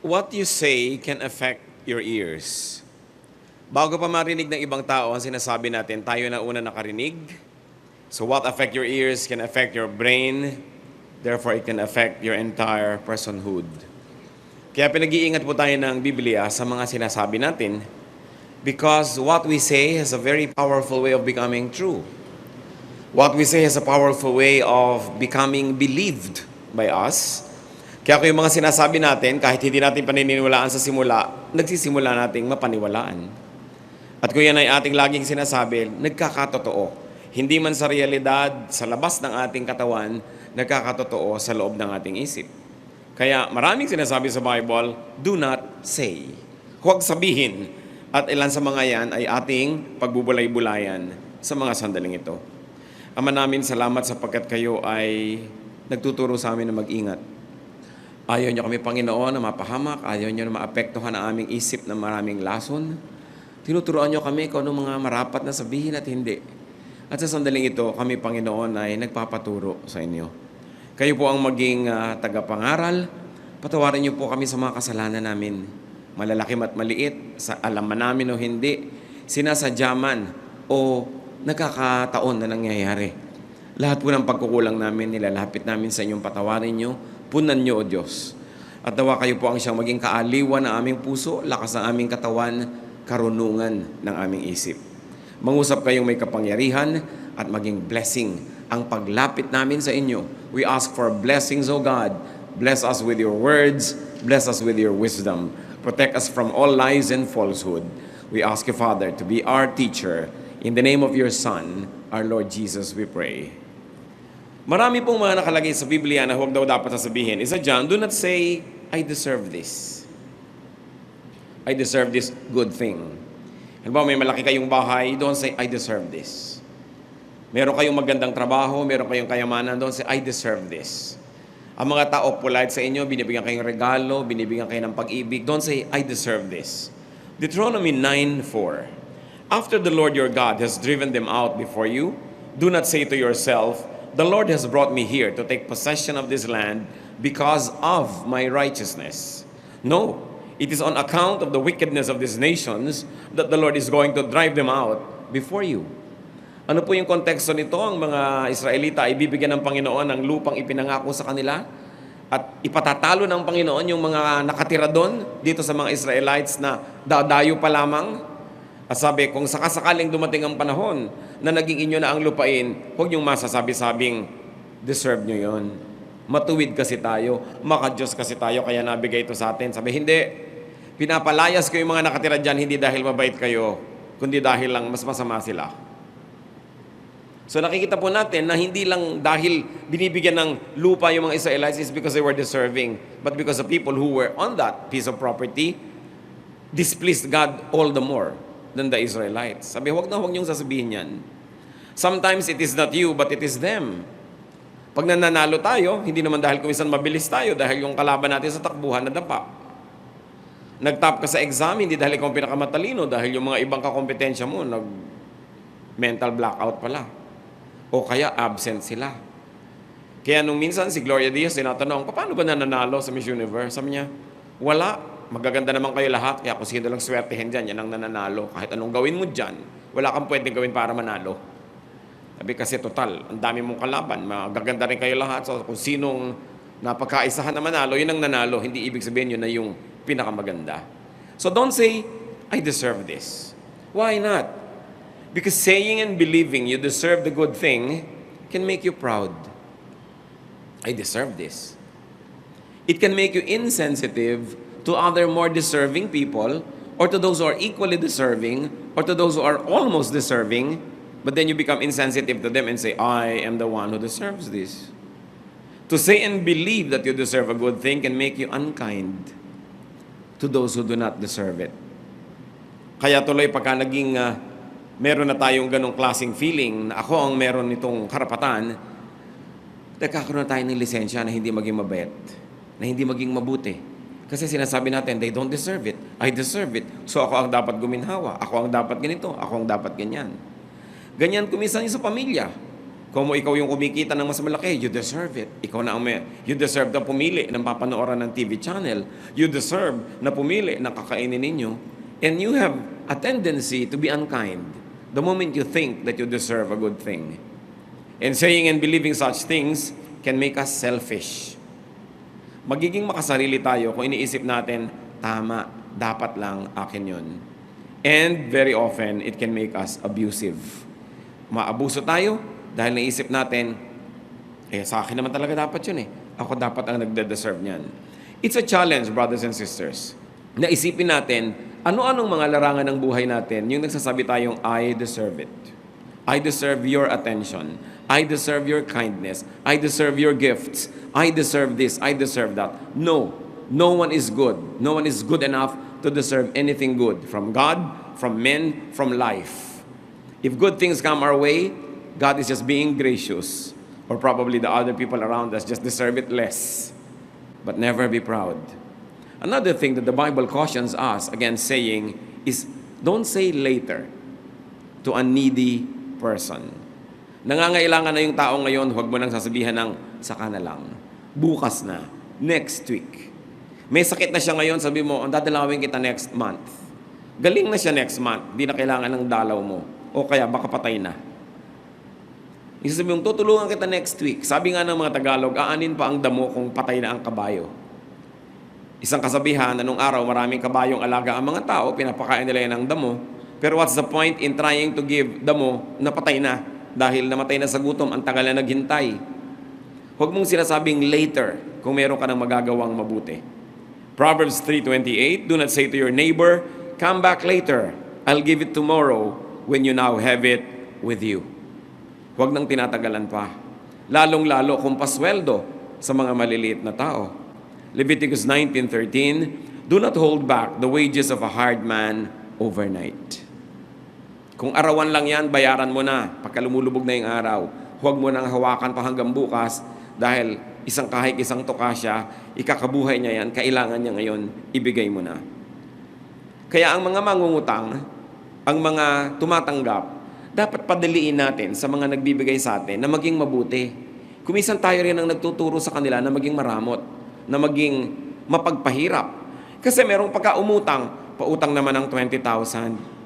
What you say can affect your ears. Bago pa marinig ng ibang tao ang sinasabi natin, tayo na una nakarinig. So what affect your ears can affect your brain. Therefore, it can affect your entire personhood. Kaya pinag-iingat po tayo ng Biblia sa mga sinasabi natin because what we say has a very powerful way of becoming true. What we say has a powerful way of becoming believed by us. Kaya kung yung mga sinasabi natin, kahit hindi natin paniniwalaan sa simula, nagsisimula nating mapaniwalaan. At kung yan ay ating laging sinasabi, nagkakatotoo. Hindi man sa realidad, sa labas ng ating katawan, nagkakatotoo sa loob ng ating isip. Kaya maraming sinasabi sa Bible, do not say. Huwag sabihin. At ilan sa mga yan ay ating pagbubulay-bulayan sa mga sandaling ito. Ama namin, salamat sapagkat kayo ay nagtuturo sa amin na mag-ingat. Ayaw niyo kami, Panginoon, na mapahamak. Ayaw niyo na maapektuhan ang aming isip na maraming lason. Tinuturoan niyo kami kung anong mga marapat na sabihin at hindi. At sa sandaling ito, kami, Panginoon, ay nagpapaturo sa inyo. Kayo po ang maging tagapangaral. Patawarin niyo po kami sa mga kasalanan namin. Malalaki at maliit, sa alam man namin o hindi, sinasadya man o nakakataon na nangyayari. Lahat po ng pagkukulang namin, nilalapit namin sa inyong patawarin niyo. Punan niyo, O Diyos. At nawa kayo po ang siyang maging kaaliwan ng aming puso, lakas ng aming katawan, karunungan ng aming isip. Mangusap kayong may kapangyarihan at maging blessing ang paglapit namin sa inyo. We ask for blessings, O God. Bless us with your words. Bless us with your wisdom. Protect us from all lies and falsehood. We ask you, Father, to be our teacher. In the name of your Son, our Lord Jesus, we pray. Marami pong mga nakalagay sa Biblia na huwag daw dapat sasabihin. Isa dyan, do not say, I deserve this. I deserve this good thing. Halimbawa, may malaki kayong bahay, don't say, I deserve this. Meron kayong magandang trabaho, meron kayong kayamanan, don't say, I deserve this. Ang mga tao polite sa inyo, binibigyan kayong regalo, binibigyan kayo ng pag-ibig, don't say, I deserve this. Deuteronomy 9:4. After the Lord your God has driven them out before you, do not say to yourself, the Lord has brought me here to take possession of this land because of my righteousness. No, it is on account of the wickedness of these nations that the Lord is going to drive them out before you. Ano po yung konteksto nito? Ang mga Israelita ay bibigyan ng Panginoon ng lupang ipinangako sa kanila at ipatatalo ng Panginoon yung mga nakatira doon dito sa mga Israelites na dadayo pa lamang. At sabi, kung sakasakaling dumating ang panahon na naging inyo na ang lupain, huwag niyong masasabi-sabing, deserve niyo yon. Matuwid kasi tayo, maka-Diyos kasi tayo, kaya nabigay ito sa atin. Sabi, hindi. Pinapalayas ko yung mga nakatira dyan, hindi dahil mabait kayo, kundi dahil lang mas masama sila. So nakikita po natin na hindi lang dahil binibigyan ng lupa yung mga Israelites is because they were deserving, but because the people who were on that piece of property displeased God all the more than the Israelites. Sabi, huwag niyong sasabihin yan. Sometimes it is not you, but it is them. Pag nananalo tayo, hindi naman dahil kung minsan mabilis tayo, dahil yung kalaban natin sa takbuhan nadapa. Nag-top ka sa exam, hindi dahil ikaw pinakamatalino, dahil yung mga ibang kakompetensya mo, nag-mental blackout pala. O kaya absent sila. Kaya nung minsan si Gloria Diaz, tinatanong, paano ba nananalo sa Miss Universe? Sabi niya, wala. Magaganda naman kayo lahat, kaya kung sino lang swertehin dyan, yan ang nananalo. Kahit anong gawin mo dyan, wala kang pwedeng gawin para manalo. Sabi kasi total, ang dami mong kalaban, magaganda rin kayo lahat. So kung sinong napagkaisahan na manalo, yun ang nanalo. Hindi ibig sabihin yun na yung pinakamaganda. So don't say, I deserve this. Why not? Because saying and believing you deserve the good thing can make you proud. I deserve this. It can make you insensitive to other more deserving people, or to those who are equally deserving, or to those who are almost deserving, but then you become insensitive to them and say, I am the one who deserves this. To say and believe that you deserve a good thing can make you unkind to those who do not deserve it. Kaya tuloy pagka naging meron na tayong ganong klaseng feeling na ako ang meron nitong karapatan, nagkakaroon na tayo ng lisensya na hindi maging mabait, na hindi maging mabuti. Kasi sinasabi natin, they don't deserve it. I deserve it. So ako ang dapat guminhawa. Ako ang dapat ganito. Ako ang dapat ganyan. Ganyan kuminsan sa pamilya. Kung ikaw yung kumikita ng mas malaki, you deserve it. Ikaw na ang you deserve na pumili ng papanooran ng TV channel. You deserve na pumili ng kakainin ninyo. And you have a tendency to be unkind the moment you think that you deserve a good thing. And saying and believing such things can make us selfish. Magiging makasarili tayo kung iniisip natin, tama, dapat lang akin yun. And very often, it can make us abusive. Maabuso tayo dahil naisip natin, sa akin naman talaga dapat yun eh. Ako dapat ang nagde-deserve niyan. It's a challenge, brothers and sisters. Naisipin natin, ano-anong mga larangan ng buhay natin, yung nagsasabi tayong, I deserve it. I deserve your attention. I deserve your kindness. I deserve your gifts. I deserve this. I deserve that. No. No one is good. No one is good enough to deserve anything good from God, from men, from life. If good things come our way, God is just being gracious. Or probably the other people around us just deserve it less. But never be proud. Another thing that the Bible cautions us against saying is, don't say later to a needy person. Nangangailangan na yung tao ngayon, huwag mo nang sasabihan ng, saka na lang. Bukas na. Next week. May sakit na siya ngayon, sabi mo, dadalawin kita next month. Galing na siya next month, di na kailangan ng dalaw mo. O kaya baka patay na. Isasabi mong, tutulungan kita next week. Sabi nga ng mga Tagalog, aanin pa ang damo kung patay na ang kabayo. Isang kasabihan, anong araw maraming kabayong alaga ang mga tao, pinapakain nila yan ng damo. Pero what's the point in trying to give damo na patay na? Dahil namatay na sa gutom, ang tagal na naghintay. Huwag mong sinasabing later kung meron ka ng magagawang mabuti. Proverbs 3:28, do not say to your neighbor, come back later. I'll give it tomorrow when you now have it with you. Huwag nang tinatagalan pa. Lalong-lalo kung pasweldo sa mga maliliit na tao. Leviticus 19:13, do not hold back the wages of a hard man overnight. Kung arawan lang yan, bayaran mo na pagka lumulubog na yung araw. Huwag mo nang hawakan pa hanggang bukas dahil isang kahig, isang tuka siya, ikakabuhay niya yan, kailangan niya ngayon, ibigay mo na. Kaya ang mga mangungutang, ang mga tumatanggap, dapat padaliin natin sa mga nagbibigay sa atin na maging mabuti. Kumisan tayo rin ang nagtuturo sa kanila na maging maramot, na maging mapagpahirap. Kasi merong pagka-umutang, pautang naman ng 20,000.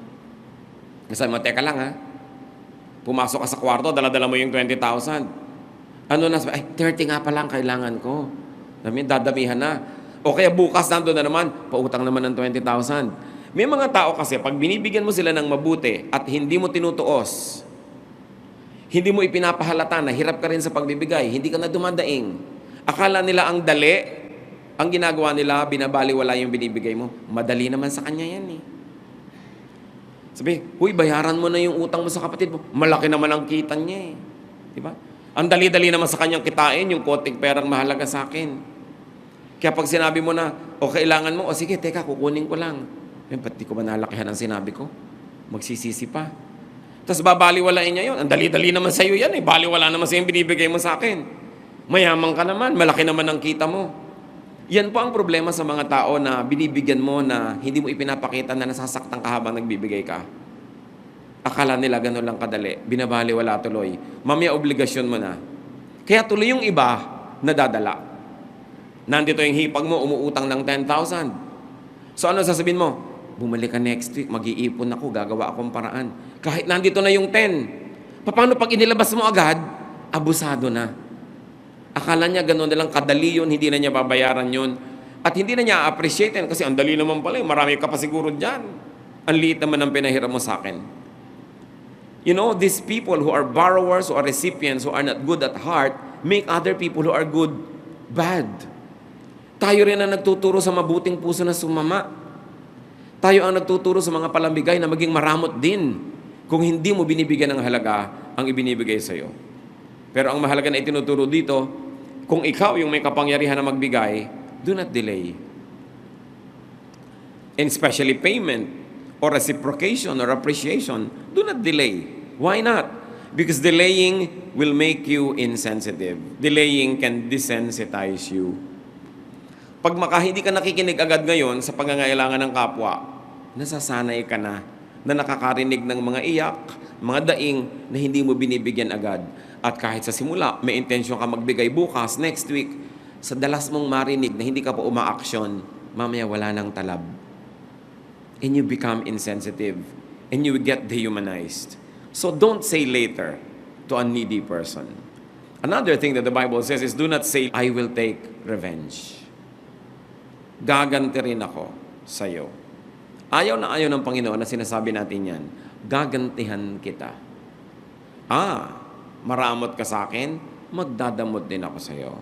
Kasi mo, teka lang ha, pumasok ka sa kwarto, dala-dala mo yung 20,000. Ano na, ay, 30 nga pa lang kailangan ko. Dadamihan na. O kaya bukas nandun na naman, pautang naman ng 20,000. May mga tao kasi, pag binibigyan mo sila ng mabuti at hindi mo tinutuos, hindi mo ipinapahalata na hirap ka rin sa pagbibigay, hindi ka na dumadaing. Akala nila ang dali, ang ginagawa nila, binabaliwala yung binibigay mo. Madali naman sa kanya yan eh. Sabi, huy, bayaran mo na yung utang mo sa kapatid mo. Malaki naman ang kita niya eh. Diba? Ang dali-dali naman sa kanyang kitain, yung konting perang mahalaga sa akin. Kaya pag sinabi mo na, o kailangan mo, o sige, teka, kukunin ko lang. Ba't di ko ba nalakihan ang sinabi ko? Magsisisi pa. Tapos babaliwalain niya yun. Ang dali-dali naman sa'yo yan eh. Baliwala naman sa'yo yung binibigay mo sa akin. Mayaman ka naman, malaki naman ang kita mo. Yan po ang problema sa mga tao na binibigyan mo na hindi mo ipinapakita na nasasaktan ka habang nagbibigay ka. Akala nila gano'n lang kadali. Binabaliwala tuloy. Mamaya obligasyon mo na. Kaya tuloy yung iba nadadala. Nandito yung hipag mo, umuutang ng 10,000. So ano sasabihin mo? Bumalik ka next week, mag-iipon ako, gagawa akong paraan. Kahit nandito na yung 10. Paano pag inilabas mo agad? Abusado na. Akala niya gano'n na lang kadali yun, hindi na niya babayaran yun. At hindi na niya appreciate yan kasi ang dali naman pala, marami ka pa siguro dyan. Ang liit naman ang pinahiram mo sa akin. You know, these people who are borrowers, who are recipients, who are not good at heart, make other people who are good, bad. Tayo rin ang nagtuturo sa mabuting puso na sumama. Tayo ang nagtuturo sa mga palambigay na maging maramot din kung hindi mo binibigyan ng halaga ang ibinibigay sa iyo. Pero ang mahalaga na itinuturo dito, kung ikaw yung may kapangyarihan na magbigay, do not delay. And especially payment or reciprocation or appreciation, do not delay. Why not? Because delaying will make you insensitive. Delaying can desensitize you. Pag hindi ka nakikinig agad ngayon sa pangangailangan ng kapwa, nasasanay ka na nakakarinig ng mga iyak, mga daing na hindi mo binibigyan agad. At kahit sa simula, may intensyon ka magbigay bukas, next week, sa dalas mong marinig na hindi ka pa umaaksyon, mamaya wala nang talab. And you become insensitive. And you get dehumanized. So don't say later to a needy person. Another thing that the Bible says is, do not say, I will take revenge. Gaganti rin ako sa'yo. Ayaw na ayaw ng Panginoon na sinasabi natin yan. Gagantihan kita. Maramot ka sa akin, magdadamot din ako sa'yo.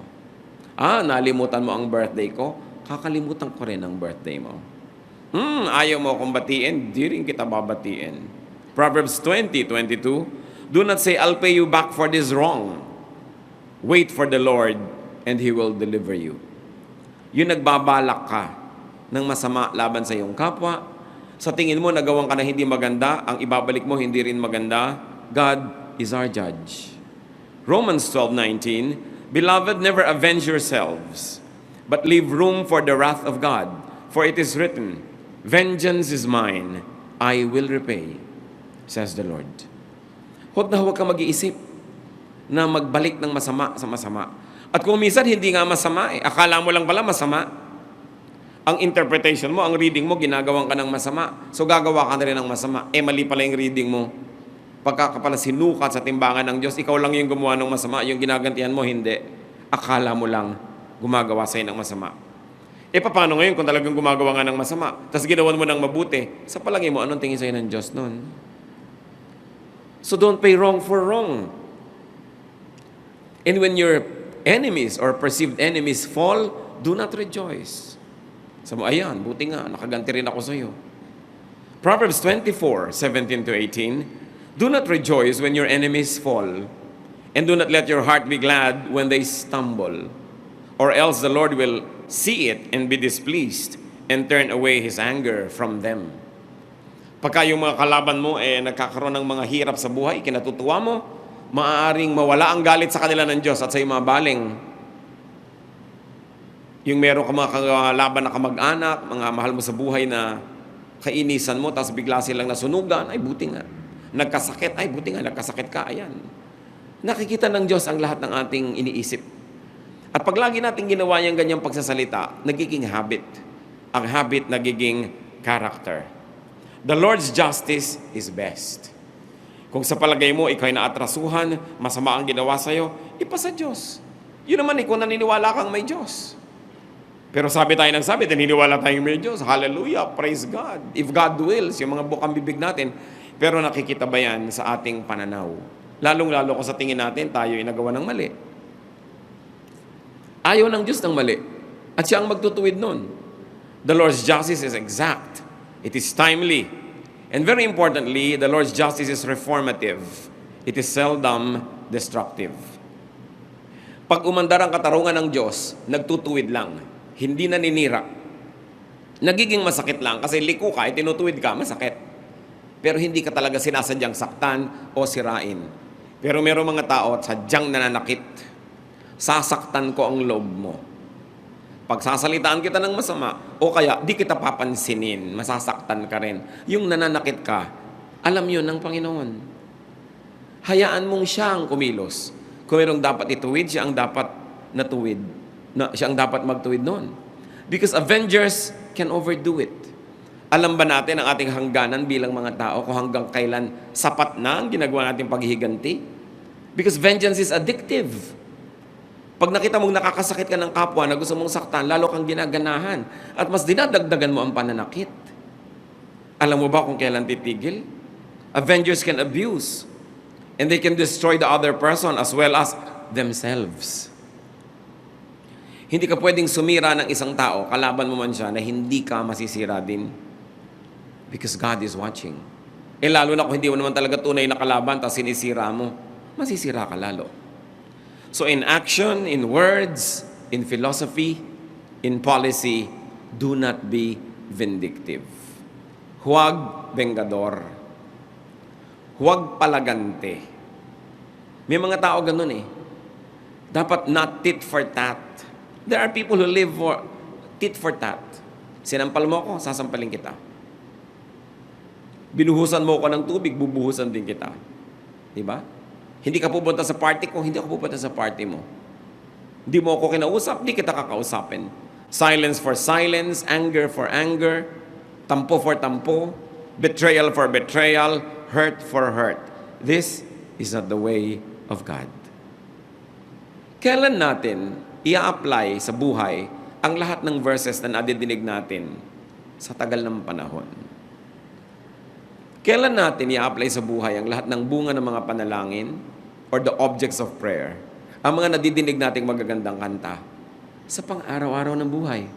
Nalimutan mo ang birthday ko, kakalimutan ko rin ang birthday mo. Ayaw mo akong batiin, di rin kita babatiin. Proverbs 20:22, do not say, I'll pay you back for this wrong. Wait for the Lord, and He will deliver you. Yung nagbabalak ka ng masama laban sa iyong kapwa, sa tingin mo nagawan ka na hindi maganda, ang ibabalik mo hindi rin maganda, God is our judge. Romans 12:19, beloved, never avenge yourselves, but leave room for the wrath of God. For it is written, vengeance is mine, I will repay, says the Lord. Huwag na huwag ka mag-iisip na magbalik ng masama sa masama. At kung minsan hindi nga masama, akala mo lang pala masama. Ang interpretation mo, ang reading mo, ginagawan ka ng masama. So gagawa ka na rin ng masama. Mali pala yung reading mo. Pagka ka pala sinukat sa timbangan ng Diyos, ikaw lang yung gumawa ng masama, yung ginagantihan mo, hindi. Akala mo lang gumagawa sa'yo ng masama. Paano ngayon kung talagang gumagawa nga ng masama, tapos ginawan mo ng mabuti, sa palagay mo, anong tingin sa'yo ng Diyos nun? So don't pay wrong for wrong. And when your enemies or perceived enemies fall, do not rejoice. Sabi mo, ayan, buti nga, nakaganti rin ako sa'yo. Proverbs 24:17-18, do not rejoice when your enemies fall, and do not let your heart be glad when they stumble, or else the Lord will see it and be displeased, and turn away His anger from them. Pagka yung mga kalaban mo nagkakaroon ng mga hirap sa buhay, kinatutuwa mo, maaaring mawala ang galit sa kanila ng Diyos at sa mga baling. Yung meron ka mga kalaban na kamag-anak, mga mahal mo sa buhay na kainisan mo, tapos bigla silang nasunugan, ay buti nga. Nagkasakit, ay buti nga, nagkasakit ka, ayan. Nakikita ng Diyos ang lahat ng ating iniisip. At pag lagi natin ginawa yung ganyang pagsasalita, nagiging habit. Ang habit nagiging character. The Lord's justice is best. Kung sa palagay mo, ikaw ay naatrasuhan, masama ang ginawa sa'yo, ipasa Diyos. Yun naman kung naniniwala kang may Diyos. Pero sabi tayo ng sabi, naniniwala tayong may Diyos. Hallelujah, praise God. If God wills, yung mga bukang bibig natin, pero nakikita ba yan sa ating pananaw? Lalong-lalo kung sa tingin natin, tayo ay nagawa ng mali. Ayaw ng Diyos ng mali. At siya ang magtutuwid nun. The Lord's justice is exact. It is timely. And very importantly, the Lord's justice is reformative. It is seldom destructive. Pag umandar ang katarungan ng Diyos, nagtutuwid lang. Hindi naninira. Nagiging masakit lang kasi liko ka, tinutuwid ka, masakit. Pero hindi ka talaga sinasadyang saktan o sirain. Pero merong mga tao at sadyang nananakit. Sasaktan ko ang loob mo. Pagsasalitaan kita ng masama, o kaya di kita papansinin, masasaktan ka rin. Yung nananakit ka, alam yun ng Panginoon. Hayaan mong siya ang kumilos. Kung mayroong dapat ituwid, siya ang dapat natuwid. Siya ang dapat magtuwid noon. Because avengers can overdo it. Alam ba natin ang ating hangganan bilang mga tao kung hanggang kailan sapat na ang ginagawa nating paghihiganti? Because vengeance is addictive. Pag nakita mong nakakasakit ka ng kapwa na gusto mong saktan, lalo kang ginaganahan at mas dinadagdagan mo ang pananakit. Alam mo ba kung kailan titigil? Avengers can abuse and they can destroy the other person as well as themselves. Hindi ka pwedeng sumira ng isang tao, kalaban mo man siya, na hindi ka masisira din. Because God is watching. Lalo na kung hindi mo naman talaga tunay na kalaban, tapos sinisira mo, masisira ka lalo. So in action, in words, in philosophy, in policy, do not be vindictive. Huwag bengador. Huwag palagante. May mga tao ganun Dapat not tit for tat. There are people who live for tit for tat. Sinampal mo ako, sasampalin kita. Binuhusan mo ko ng tubig, bubuhusan din kita. Diba? Hindi ka pupunta sa party ko, hindi ako pupunta sa party mo. Hindi mo ako kinausap, hindi kita kakausapin. Silence for silence, anger for anger, tampo for tampo, betrayal for betrayal, hurt for hurt. This is not the way of God. Kailan natin i-apply sa buhay ang lahat ng verses na nadidinig natin sa tagal ng panahon? Kailan natin i-apply sa buhay ang lahat ng bunga ng mga panalangin or the objects of prayer? Ang mga nadidinig nating magagandang kanta sa pang-araw-araw ng buhay,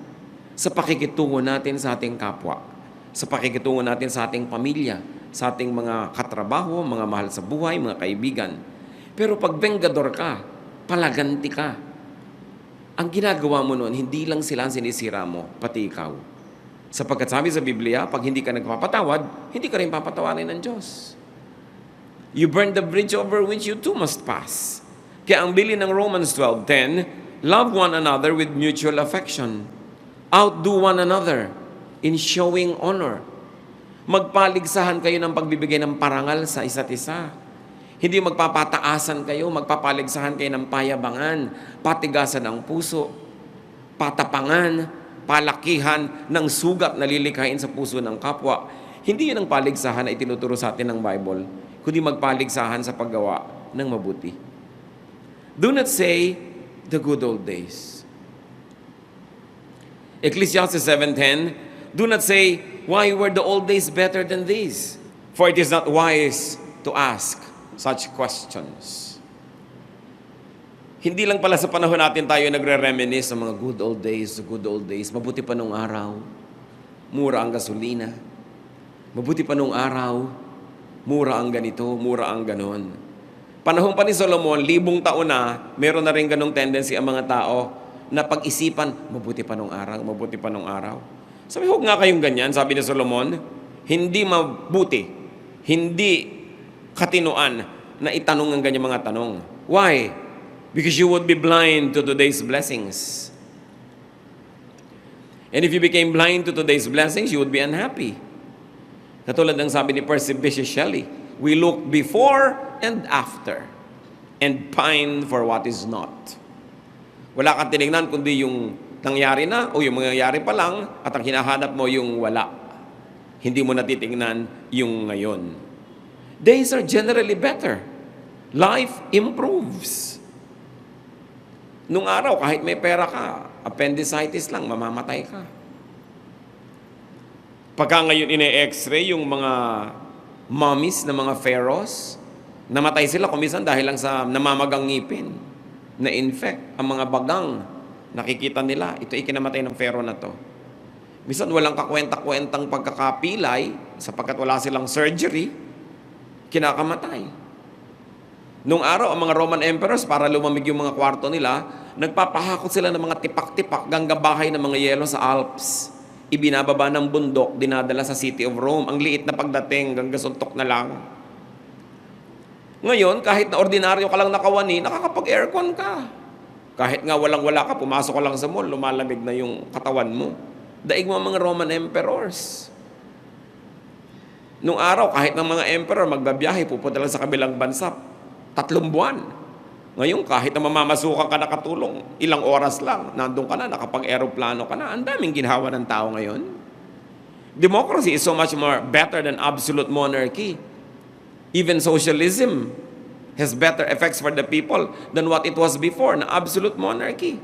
sa pakikitungo natin sa ating kapwa, sa pakikitungo natin sa ating pamilya, sa ating mga katrabaho, mga mahal sa buhay, mga kaibigan. Pero pag bengador ka, palaganti ka, ang ginagawa mo noon, hindi lang sila ang sinisira mo, pati ikaw. Sapagkat sabi sa Biblia, pag hindi ka nagpapatawad, hindi ka rin papatawarin ng Diyos. You burn the bridge over which you too must pass. Kaya ang bilin ng Romans 12:10, love one another with mutual affection. Outdo one another in showing honor. Magpaligsahan kayo ng pagbibigay ng parangal sa isa't isa. Hindi magpapataasan kayo, magpapaligsahan kayo ng payabangan, patigasan ng puso, patapangan, palakihan ng sugat na lilikhain sa puso ng kapwa. Hindi yun ang paligsahan na itinuturo sa atin ng Bible, kundi magpaligsahan sa paggawa ng mabuti. Do not say the good old days. Ecclesiastes 7:10, do not say, why were the old days better than these? For it is not wise to ask such questions. Hindi lang pala sa panahon natin tayo nagre-reminisce sa mga good old days, the good old days. Mabuti pa nung araw, mura ang gasolina. Mabuti pa nung araw, mura ang ganito, mura ang ganon. Panahon pa ni Solomon, 1,000 taon na, meron na rin ganong tendency ang mga tao na pag-isipan, mabuti pa nung araw, mabuti pa nung araw. Sabi, huwag nga kayong ganyan, sabi ni Solomon, hindi mabuti, hindi katinuan na itanong ang ganyang mga tanong. Why? Because you would be blind to today's blessings. And if you became blind to today's blessings, you would be unhappy. Katulad ng sabi ni Percy Bysshe Shelley, we look before and after and pine for what is not. Wala kang tinignan kundi yung nangyari na o yung mangyayari pa lang at ang hinahanap mo yung wala. Hindi mo natitingnan yung ngayon. Days are generally better. Life improves. Nung araw, kahit may pera ka, appendicitis lang, mamamatay ka. Pagka ngayon ine-x-ray yung mga mummies na mga pharaohs, namatay sila kumisan dahil lang sa namamagang ngipin, na-infect ang mga bagang, nakikita nila, ito ikinamatay ng pharaoh na to. Minsan walang kakwenta-kwentang pagkakapilay, sapagkat wala silang surgery, kinakamatay. Nung araw, ang mga Roman emperors, para lumamig yung mga kwarto nila, nagpapahakot sila ng mga tipak-tipak ganggang bahay ng mga yelo sa Alps. Ibinababa ng bundok, dinadala sa city of Rome. Ang liit na pagdating, ganggang suntok na lang. Ngayon, kahit na ordinaryo ka lang nakawani, nakakapag-aircon ka. Kahit nga walang-wala ka, pumasok ka lang sa mall, lumalamig na yung katawan mo. Daig mo ang mga Roman emperors. Nung araw, kahit ng mga emperor magbabiyahe, pupunta lang sa kabilang bansa, 3 buwan. Ngayon, kahit na mamamasukan ka nakatulong, ilang oras lang, nandun ka na, nakapag-aeroplano ka na. Ang daming ginhawa ng tao ngayon. Democracy is so much more better than absolute monarchy. Even socialism has better effects for the people than what it was before na absolute monarchy.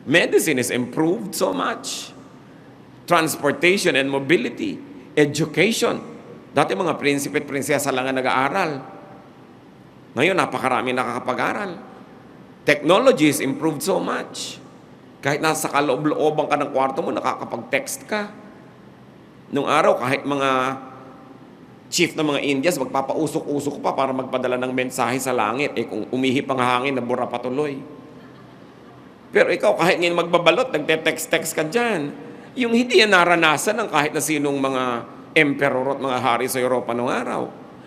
Medicine is improved so much. Transportation and mobility, education. Dati mga prinsipe at prinsesa lang ang nag-aaral. Ngayon, napakarami nakakapag-aral. Technology is improved so much. Kahit nasa kaloob-looban ka ng kwarto mo, nakakapag-text ka. Nung araw, kahit mga chief ng mga Indias, magpapausok-usok pa para magpadala ng mensahe sa langit. Kung umihip ang hangin, nabura patuloy. Pero ikaw, kahit ngayon magbabalot, nagte-text-text ka dyan. Yung hindi yan naranasan ng kahit na sinong mga emperor at mga hari sa Europa noong araw.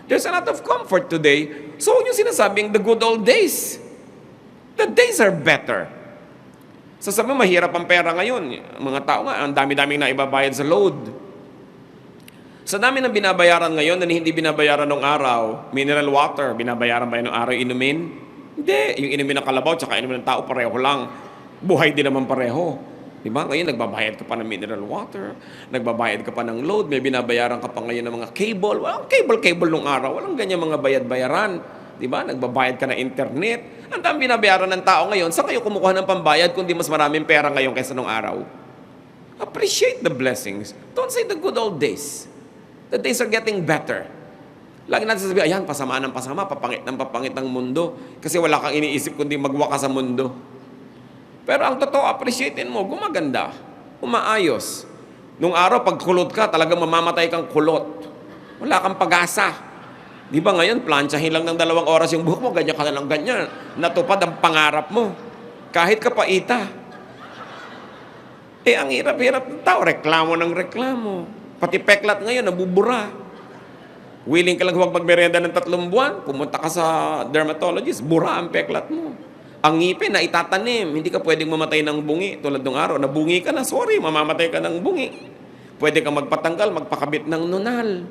There's a lot of comfort today. So, yung sinasabing the good old days. The days are better. Sasabi mahirap ang pera ngayon. Mga tao nga, ang dami-daming na ibabayad sa load. Sa dami ng binabayaran ngayon na hindi binabayaran nung araw, mineral water, binabayaran ba yun nung araw inumin? Hindi. Yung inumin ng kalabaw tsaka inumin ng tao, pareho lang. Buhay din naman pareho. Diba? Ngayon, nagbabayad ka pa ng mineral water, nagbabayad ka pa ng load, may binabayaran ka pa ngayon ng mga cable. Walang cable nung araw. Walang ganyan mga bayad-bayaran. Diba? Nagbabayad ka ng internet. Ang dami binabayaran ng tao ngayon. Saan kayo kumukuha ng pambayad kundi mas maraming pera ngayon kaysa nung araw? Appreciate the blessings. Don't say the good old days. The days are getting better. Lagi natin sasabihin, ayan, pasama ng pasama, papangit ng mundo. Kasi wala kang iniisip kundi magwaka sa mundo. Pero ang totoo, appreciatein mo, gumaganda, umaayos. Nung araw, pag kulot ka, talagang mamamatay kang kulot. Wala kang pag-asa. Di ba ngayon, planchahin lang ng 2 oras yung buhok mo, ganyan ka na lang ganyan. Natupad ang pangarap mo. Kahit kapaita. Ang hirap-hirap ng tao, reklamo ng reklamo. Pati peklat ngayon, nabubura. Willing ka lang huwag magmerenda ng 3 buwan, pumunta ka sa dermatologist, bura ang peklat mo. Ang ngipin na itatanim, hindi ka pwedeng mamatay ng bungi. Tulad ng araw, nabungi ka na, sorry, mamamatay ka ng bungi. Pwede kang magpatanggal, magpakabit ng nunal.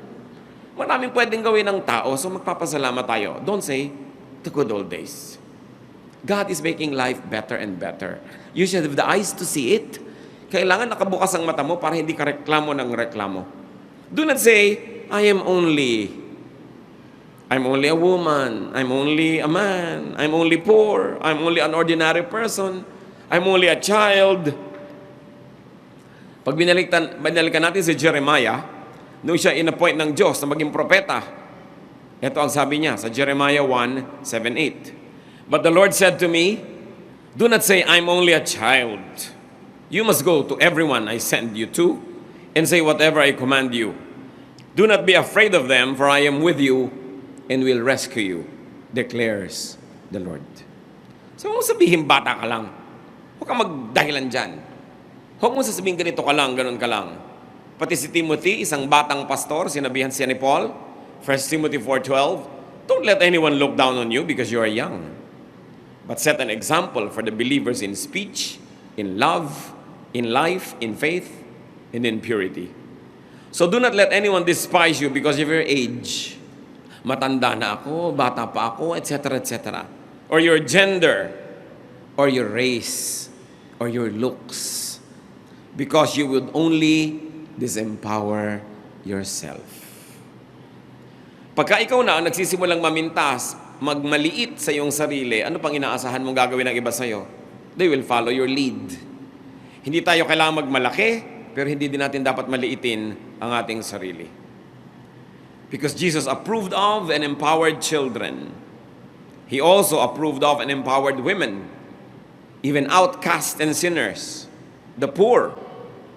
Maraming pwedeng gawin ng tao, so magpapasalamat tayo. Don't say, the good old days. God is making life better and better. You should have the eyes to see it. Kailangan nakabukas ang mata mo para hindi ka reklamo ng reklamo. Do not say, I'm only a woman. I'm only a man. I'm only poor. I'm only an ordinary person. I'm only a child. Pag binalikan natin si Jeremiah, nung siya in-appoint ng Diyos na maging propeta, ito ang sabi niya sa Jeremiah 1:7-8. But the Lord said to me, do not say, I'm only a child. You must go to everyone I send you to and say whatever I command you. Do not be afraid of them, for I am with you and will rescue you, declares the Lord. So, huwag mo sabihin bata ka lang. Huwag kang magdahilan dyan. Huwag mo sasabihin ganito ka lang, ganun ka lang. Pati si Timothy, isang batang pastor, sinabihan siya ni Paul, 1 Timothy 4:12, don't let anyone look down on you because you are young, but set an example for the believers in speech, in love, in life, in faith, and in purity. So do not let anyone despise you because of your age. Matanda na ako, bata pa ako, etc., etc. Or your gender, or your race, or your looks. Because you would only disempower yourself. Pagka ikaw na ang nagsisimulang mamintas, magmaliit sa iyong sarili, ano pang inaasahan mong gagawin ng iba sa'yo? They will follow your lead. Hindi tayo kailangan magmalaki, pero hindi din natin dapat maliitin ang ating sarili. Because Jesus approved of and empowered children. He also approved of and empowered women, even outcasts and sinners, the poor,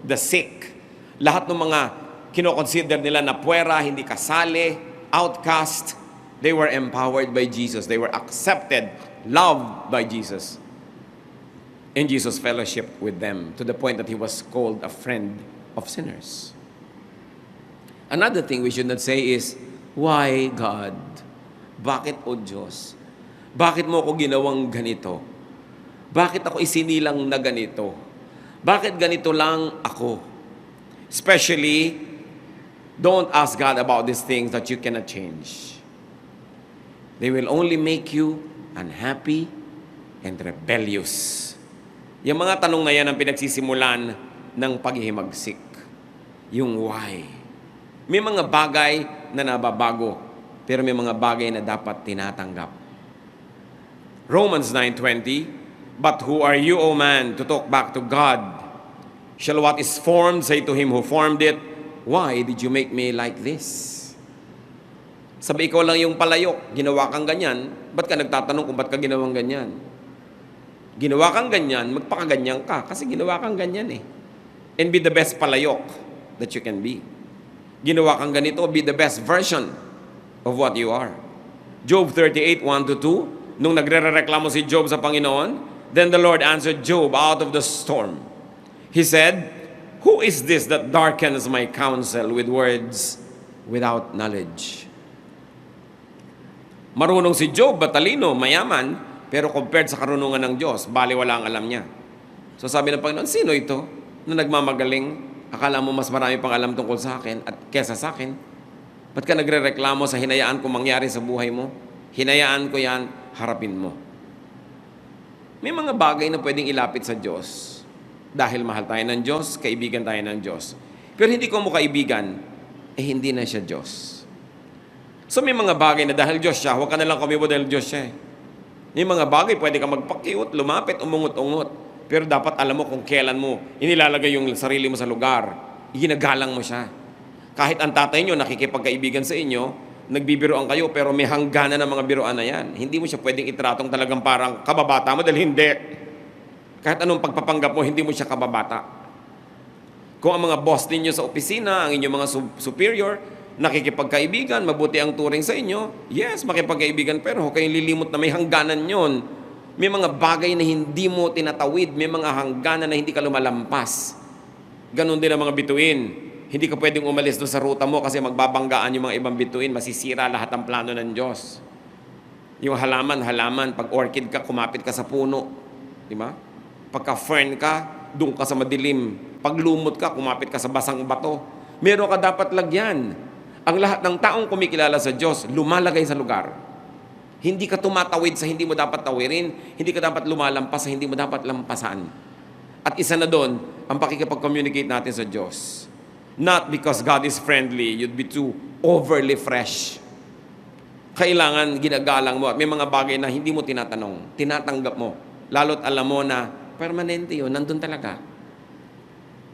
the sick. Lahat ng mga kinoconsider nila na puwera, hindi kasali, outcast, they were empowered by Jesus. They were accepted, loved by Jesus. And Jesus fellowship with them to the point that he was called a friend of sinners. Another thing we should not say is, why God? Bakit o Diyos? Bakit mo ako ginawang ganito? Bakit ako isinilang na ganito? Bakit ganito lang ako? Especially, don't ask God about these things that you cannot change. They will only make you unhappy and rebellious. Yung mga tanong na yan ang pinagsisimulan ng paghihimagsik. Yung why. May mga bagay na nababago, pero may mga bagay na dapat tinatanggap. Romans 9:20, but who are you, O man, to talk back to God? Shall what is formed say to him who formed it, why did you make me like this? Sabi, ikaw lang yung palayok, ginawa kang ganyan, ba't ka nagtatanong kung ba't ka ginawang ganyan? Ginawa kang ganyan, magpakaganyan ka, kasi ginawa kang ganyan eh. And be the best palayok that you can be. Ginawa kang ganito, be the best version of what you are. Job 38:1-2, nung nagre-reklamo si Job sa Panginoon, then the Lord answered Job out of the storm. He said, who is this that darkens my counsel with words without knowledge? Marunong si Job, matalino, mayaman, pero compared sa karunungan ng Diyos, baliwala ang alam niya. So sabi ng Panginoon, sino ito na nagmamagaling Akala mo mas marami pang alam tungkol sa akin at kesa sa akin. Ba't ka nagre-reklamo sa hinayaan kong mangyari sa buhay mo? Hinayaan ko yan, harapin mo. May mga bagay na pwedeng ilapit sa Diyos. Dahil mahal tayo ng Diyos, kaibigan tayo ng Diyos. Pero hindi ko mo kaibigan, hindi na siya Diyos. So may mga bagay na dahil Diyos siya, huwag ka na lang kumibo dahil Diyos siya. May mga bagay, pwede ka magpakiut, lumapit, umungot-ungot. Pero dapat alam mo kung kailan mo inilalagay yung sarili mo sa lugar. Ginagalang mo siya. Kahit ang tatay nyo nakikipagkaibigan sa inyo, nagbibiroan kayo, pero may hangganan ng mga biroan na yan. Hindi mo siya pwedeng itratong talagang parang kababata mo dahil hindi. Kahit anong pagpapanggap mo, hindi mo siya kababata. Kung ang mga boss ninyo sa opisina, ang inyong mga superior, nakikipagkaibigan, mabuti ang turing sa inyo, yes, makipagkaibigan, pero huwag kayong lilimot na may hangganan yon. May mga bagay na hindi mo tinatawid, may mga hangganan na hindi ka lumalampas. Ganon din ang mga bituin. Hindi ka pwedeng umalis doon sa ruta mo kasi magbabanggaan yung mga ibang bituin, masisira lahat ang plano ng Diyos. Yung halaman, pag orchid ka, kumapit ka sa puno. Di ba? Pagka fern ka, doon ka sa madilim. Pag lumot ka, kumapit ka sa basang bato. Meron ka dapat lagyan. Ang lahat ng taong kumikilala sa Diyos, lumalagay sa lugar. Hindi ka tumatawid sa hindi mo dapat tawirin. Hindi ka dapat lumalampas sa hindi mo dapat lampasan. At isa na doon, ang pakikipag-communicate natin sa Diyos. Not because God is friendly, you'd be too overly fresh. Kailangan ginagalang mo at may mga bagay na hindi mo tinatanong, tinatanggap mo. Lalo't alam mo na permanente yun, nandun talaga.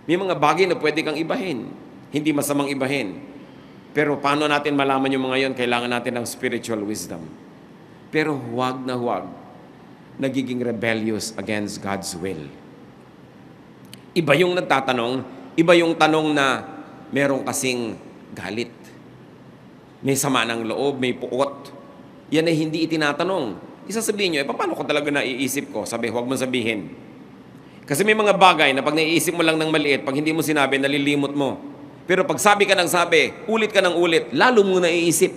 May mga bagay na pwede kang ibahin. Hindi masamang ibahin. Pero paano natin malaman yung mga yon? Kailangan natin ng spiritual wisdom. Pero huwag nagiging rebellious against God's will. Iba yung nagtatanong, iba yung tanong na merong kasing galit. May sama ng loob, may puot. Yan ay hindi itinatanong. Isasabihin nyo, paano ko talaga naiisip ko? Sabi, huwag mo sabihin. Kasi may mga bagay na pag naiisip mo lang ng maliit, pag hindi mo sinabi, nalilimot mo. Pero pag sabi ka ng sabi, ulit ka ng ulit, lalo mong naiisip.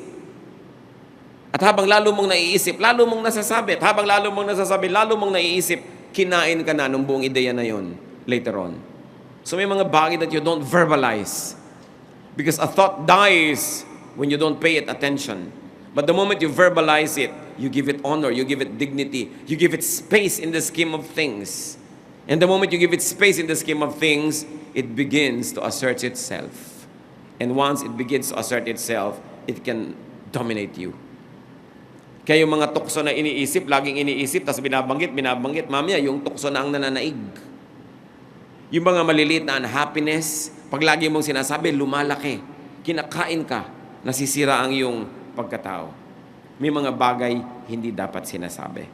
At habang lalo mong naiisip, lalo mong nasasabi. At habang lalo mong nasasabi, lalo mong naiisip, kinain ka na ng buong ideya na yon later on. So may mga bagay that you don't verbalize. Because a thought dies when you don't pay it attention. But the moment you verbalize it, you give it honor, you give it dignity, you give it space in the scheme of things. And the moment you give it space in the scheme of things, it begins to assert itself. And once it begins to assert itself, it can dominate you. Kaya yung mga tukso na iniisip, laging iniisip, tapos binabanggit, mamaya yung tukso na ang nananaig. Yung mga maliliit na unhappiness, pag lagi mong sinasabi, lumalaki. Kinakain ka, nasisira ang iyong pagkatao. May mga bagay hindi dapat sinasabi.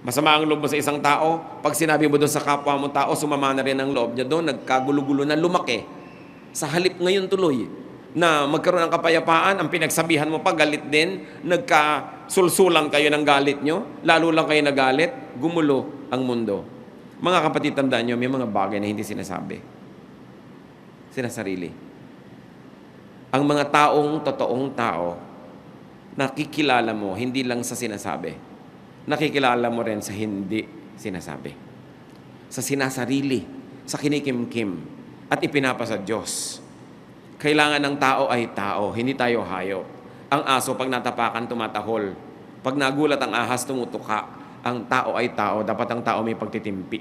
Masama ang loob mo sa isang tao, pag sinabi mo doon sa kapwa mo tao, sumama na rin ang loob niya doon, nagkagulo-gulo na lumaki. Sa halip ngayon tuloy, na magkaroon ng kapayapaan, ang pinagsabihan mo pa, galit din, nagkasulsulang kayo ng galit nyo, lalo lang kayo nagalit, gumulo ang mundo. Mga kapatid, tandaan nyo, may mga bagay na hindi sinasabi. Sinasarili. Ang mga totoong tao, nakikilala mo, hindi lang sa sinasabi. Nakikilala mo rin sa hindi sinasabi. Sa sinasarili, sa kinikimkim, at ipinapasa Diyos. Kailangan ng tao ay tao, hindi tayo hayop. Ang aso, pag natapakan, tumatahol. Pag nagulat ang ahas, tumutuka. Ang tao ay tao. Dapat ang tao may pagtitimpi.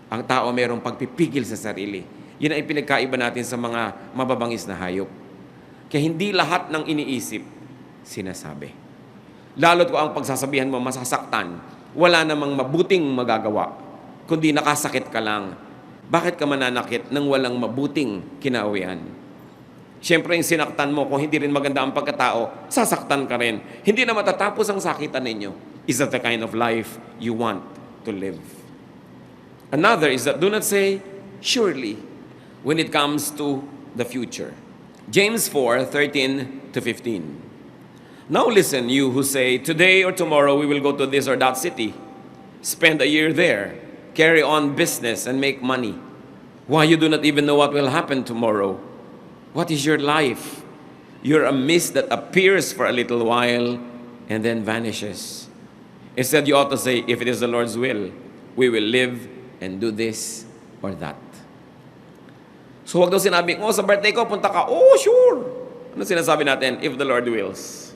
Ang tao mayroong pagpipigil sa sarili. Yun ay pinagkaiba natin sa mga mababangis na hayop. Kaya hindi lahat ng iniisip, sinasabi. Lalo't kung ang pagsasabihan mo masasaktan, wala namang mabuting magagawa, kundi nakasakit ka lang. Bakit ka mananakit nang walang mabuting kinauwian? Siyempre, yung sinaktan mo, kung hindi rin maganda ang pagkatao, sasaktan ka rin. Hindi na matatapos ang sakitan ninyo. Is that the kind of life you want to live? Another is that do not say, surely, when it comes to the future. James 4:13-15. Now listen, you who say, today or tomorrow we will go to this or that city, spend a year there, carry on business and make money. Why, you do not even know what will happen tomorrow. What is your life? You're a mist that appears for a little while and then vanishes. Instead, you ought to say, if it is the Lord's will, we will live and do this or that. So huwag daw sinabi, sa birthday ko, punta ka. Oh, sure. Ano sinasabi natin? If the Lord wills.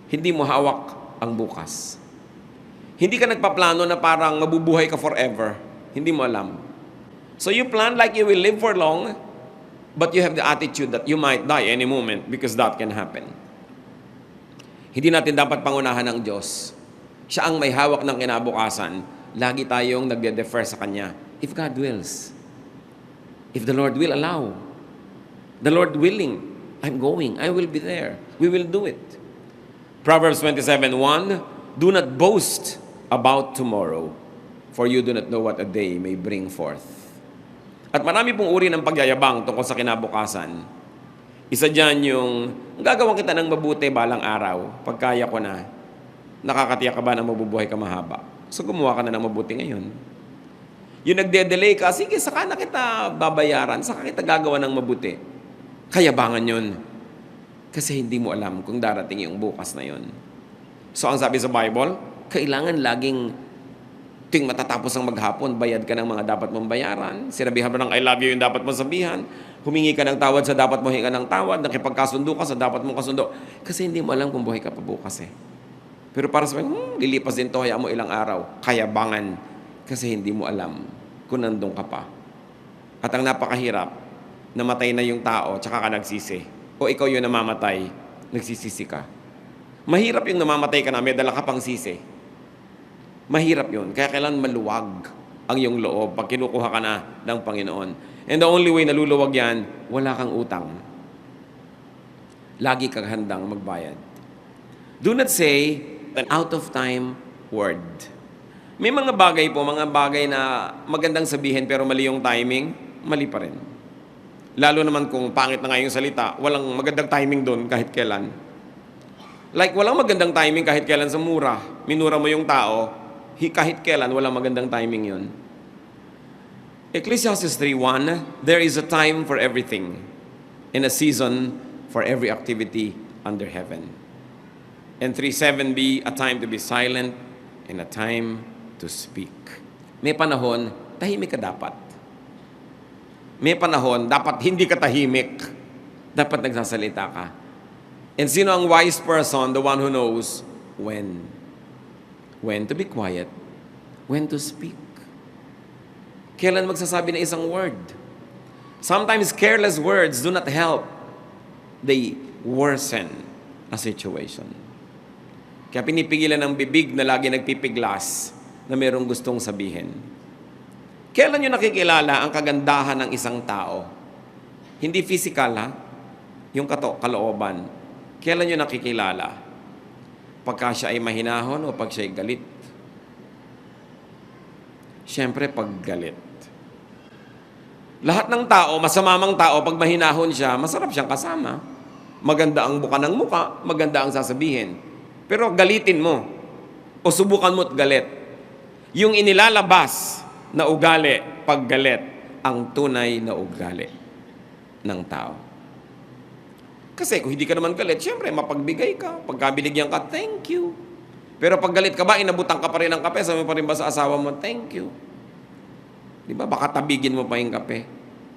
Hindi mo hawak ang bukas. Hindi ka nagpaplano na parang mabubuhay ka forever. Hindi mo alam. So you plan like you will live for long, but you have the attitude that you might die any moment because that can happen. Hindi natin dapat pangunahan ng Diyos. Siya ang may hawak ng kinabukasan. Lagi tayong nagde-defer sa Kanya. If God wills. If the Lord will allow. The Lord willing. I'm going. I will be there. We will do it. Proverbs 27:1, do not boast about tomorrow, for you do not know what a day may bring forth. At marami pong uri ng pagyayabang tungkol sa kinabukasan. Isa dyan yung, gagawin kita ng mabuti balang araw, pagkaya ko na, nakakatiyak ka ba na mabubuhay ka mahaba? So gumawa ka na ng mabuti ngayon. Yung nagde-delay ka, sige, saka na kita babayaran, saka kita gagawa ng mabuti. Kayabangan yun. Kasi hindi mo alam kung darating yung bukas na yun. So ang sabi sa Bible, kailangan laging tuwing matatapos ang maghapon, bayad ka ng mga dapat mong bayaran. Sinabihan mo ng I love you yung dapat mong sabihan. Humingi ka ng tawad sa dapat mong hinga ng tawad. Nakipagkasundo ka sa dapat mong kasundo. Kasi hindi mo alam kung buhay ka pa bukas eh. Pero para sa lilipas din to, hayaan mo ilang araw. Kayabangan. Kasi hindi mo alam kung nandun ka pa. At ang napakahirap, namatay na yung tao, tsaka ka nagsisi. O ikaw yung namamatay, nagsisisi ka. Mahirap yung namamatay ka na, may dala ka pang sisi. Mahirap yun. Kaya kailangan maluwag ang iyong loob pag kinukuha ka na ng Panginoon. And the only way na luluwag yan, wala kang utang. Lagi kang handang magbayad. Do not say an out-of-time word. May mga bagay po, mga bagay na magandang sabihin pero mali yung timing, mali pa rin. Lalo naman kung pangit na nga yung salita, walang magandang timing doon kahit kailan. Like, walang magandang timing kahit kailan sa mura. Minura mo yung tao, kahit kailan, walang magandang timing yun. Ecclesiastes 3:1, there is a time for everything, and a season for every activity under heaven. And 3:7b, a time to be silent, and a time to speak. May panahon, tahimik ka dapat. May panahon, dapat hindi ka tahimik. Dapat nagsasalita ka. And sino ang wise person? The one who knows when. When to be quiet. When to speak. Kailan magsasabi ng isang word. Sometimes careless words do not help. They worsen a situation. Kaya pinipigilan ng bibig na lagi nagpipiglas na mayroong gustong sabihin. Kailan nyo nakikilala ang kagandahan ng isang tao? Hindi physical ha? Yung kalooban. Kailan nyo nakikilala? Pagka siya ay mahinahon o pag siya ay galit? Siyempre, pag galit. Lahat ng tao, masamamang tao, pag mahinahon siya, masarap siyang kasama. Maganda ang buka ng muka, maganda ang sasabihin. Pero galitin mo, o subukan mo't galit. Yung inilalabas na ugali, pag galit, ang tunay na ugali ng tao. Kasi kung hindi ka naman galit, siyempre, mapagbigay ka. Pagka binigyan ka, thank you. Pero pag galit ka ba, inabutan ka pa rin ng kape, sabi pa rin ba sa asawa mo, thank you. Di ba? Baka tabigin mo pa yung kape.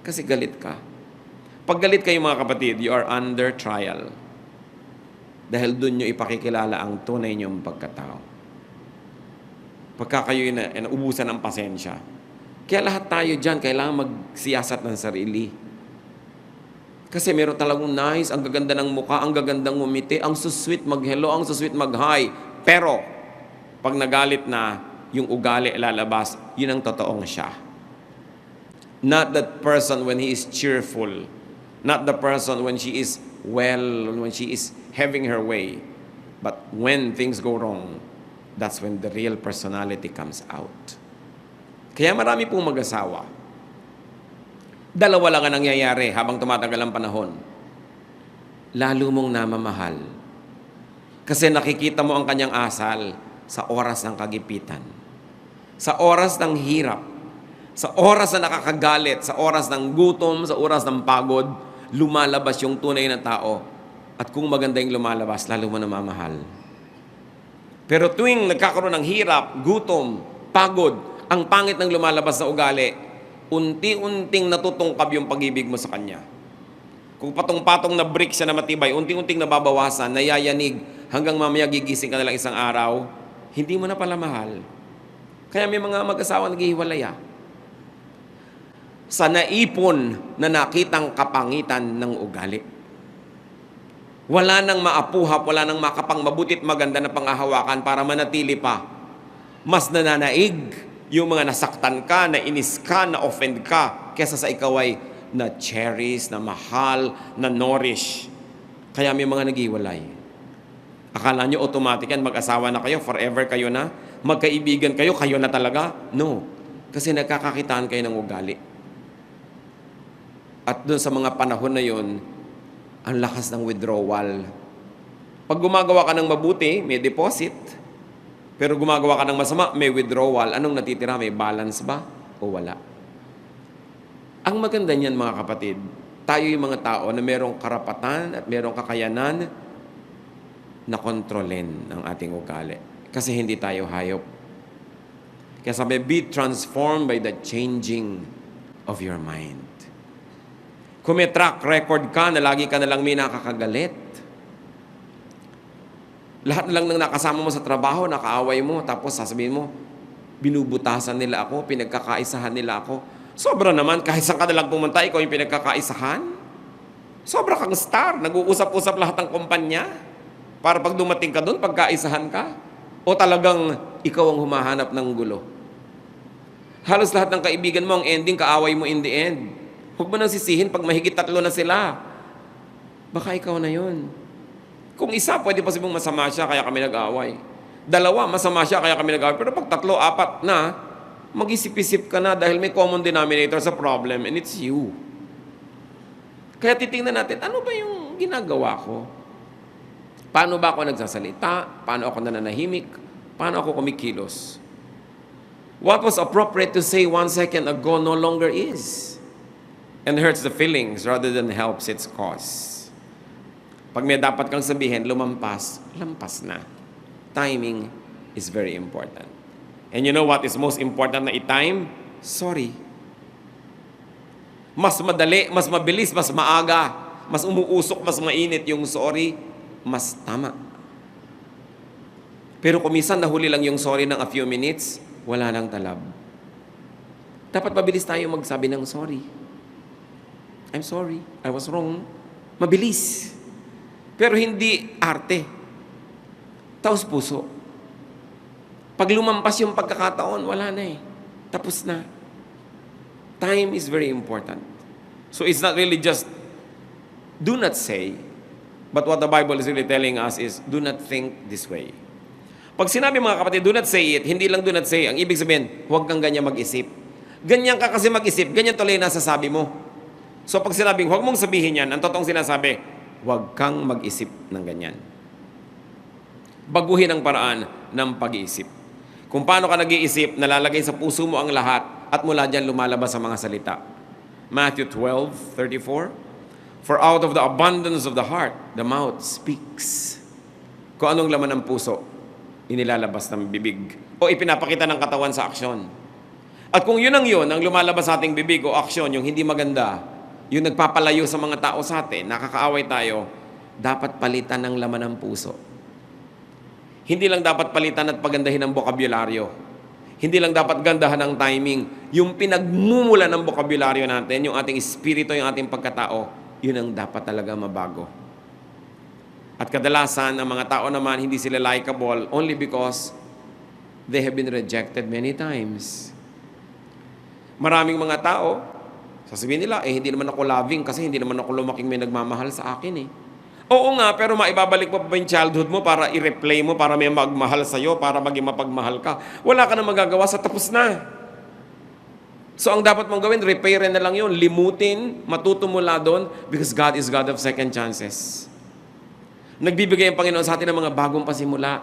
Kasi galit ka. Pag galit kayo mga kapatid, you are under trial. Dahil doon nyo ipakikilala ang tunay nyong pagkatao. Pagka kayo ubusan ng pasensya. Kaya lahat tayo dyan, kailangan magsiyasat ng sarili. Kasi meron talagang nice, ang gaganda ng mukha, ang gagandang ngumiti, ang susweet mag-hello, ang susweet mag-hi. Pero, pag nagalit na, yung ugali lalabas, yun ang totoong siya. Not that person when he is cheerful. Not the person when she is well, when she is having her way. But when things go wrong, that's when the real personality comes out. Kaya marami pong mag-asawa. Dalawa lang ang nangyayari habang tumatagal ang panahon. Lalo mong namamahal. Kasi nakikita mo ang kanyang asal sa oras ng kagipitan. Sa oras ng hirap. Sa oras na nakakagalit. Sa oras ng gutom. Sa oras ng pagod. Lumalabas yung tunay na tao. At kung maganda yung lumalabas, lalo mo namamahal. Pero tuwing nagkakaroon ng hirap, gutom, pagod, ang pangit ng lumalabas na ugali, unti-unting natutungkab yung pag-ibig mo sa Kanya. Kung patong-patong na brick siya na matibay, unti-unting nababawasan, nayayanig, hanggang mamaya gigising ka na lang isang araw, hindi mo na pala mahal. Kaya may mga mag-asawa naghihiwalay. Sa naipon na nakitang kapangitan ng ugali. Wala nang maapuhap, wala nang makapangmabutit maganda na pangahawakan para manatili pa. Mas nananaig yung mga nasaktan ka, na inis ka, na offend ka, kesa sa ikaw ay na cherish, na mahal, na nourish. Kaya may mga naghiwalay. Akala nyo automatic yan, mag-asawa na kayo, forever kayo na, magkaibigan kayo, kayo na talaga? No. Kasi nagkakakitaan kayo ng ugali. At doon sa mga panahon na yon, ang lakas ng withdrawal. Pag gumagawa ka ng mabuti, may deposit. Pero gumagawa ka ng masama, may withdrawal. Anong natitira? May balance ba? O wala? Ang maganda niyan, mga kapatid, tayo yung mga tao na merong karapatan at merong kakayanan na kontrolin ang ating ugali. Kasi hindi tayo hayop. Kaya sabi, be transformed by the changing of your mind. Kung may track record ka na lagi ka na lang may nakakagalit, lahat na lang ng nakasama mo sa trabaho, nakaaway mo, tapos sasabihin mo, binubutasan nila ako, pinagkakaisahan nila ako. Sobra naman, kahit saan ka na lang pumunta, ikaw yung pinagkakaisahan. Sobra kang star, nag-uusap-usap lahat ng kumpanya. Para pag dumating ka doon, pagkaisahan ka. O talagang ikaw ang humahanap ng gulo. Halos lahat ng kaibigan mo, ang ending, kaaway mo in the end. Huwag mo nang sisihin pag mahigit 3 na sila. Baka ikaw na yun. Kung isa, pwede pa sabing masama siya, kaya kami nag-away. 2, masama siya, kaya kami nag-away. Pero pag 3, 4 na, mag-isip-isip ka na dahil may common denominator sa problem and it's you. Kaya titingnan natin, ano ba yung ginagawa ko? Paano ba ako nagsasalita? Paano ako nananahimik? Paano ako kumikilos? What was appropriate to say 1 second ago no longer is. And hurts the feelings rather than helps its cause. Pag may dapat kang sabihin, lampas na. Timing is very important. And you know what is most important na i-time? Sorry. Mas madali, mas mabilis, mas maaga, mas umuusok, mas mainit yung sorry, mas tama. Pero kung minsan nahuli lang yung sorry ng a few minutes, wala nang talab. Dapat mabilis tayo magsabi ng sorry. I'm sorry, I was wrong. Mabilis. Pero hindi arte. Taos puso. Pag lumampas yung pagkakataon, wala na eh. Tapos na. Time is very important. So it's not really just do not say, but what the Bible is really telling us is do not think this way. Pag sinabi mga kapatid, do not say it, hindi lang do not say, ang ibig sabihin, huwag kang ganyan mag-isip. Ganyan ka kasi mag-isip, ganyan tuloy nasasabi mo. So pag sinabing, huwag mong sabihin yan, ang totoong sinasabi, huwag kang mag-isip ng ganyan. Baguhin ang paraan ng pag-iisip. Kung paano ka nag-iisip, nalalagay sa puso mo ang lahat at mula dyan lumalabas sa mga salita. Matthew 12:34. For out of the abundance of the heart, the mouth speaks. Kung anong laman ng puso, inilalabas ng bibig o ipinapakita ng katawan sa aksyon. At kung yun ang lumalabas sa ating bibig o aksyon, yung hindi maganda, yung nagpapalayo sa mga tao sa atin, nakakaaway tayo, dapat palitan ng laman ng puso. Hindi lang dapat palitan at pagandahin ng bokabularyo. Hindi lang dapat gandahan ng timing. Yung pinagmumula ng bokabularyo natin, yung ating espiritu, yung ating pagkatao, yun ang dapat talaga mabago. At kadalasan, ang mga tao naman, hindi sila likable only because they have been rejected many times. Maraming mga tao, sasabihin nila, hindi naman ako loving kasi hindi naman ako lumaking may nagmamahal sa akin eh. Oo nga, pero maibabalik mo pa yung childhood mo para i-replay mo, para may magmahal sa'yo, para maging mapagmahal ka. Wala ka na magagawa sa tapos na. So ang dapat mong gawin, repairin na lang yun, limutin, matuto mula doon, because God is God of second chances. Nagbibigay ang Panginoon sa atin ng mga bagong pasimula.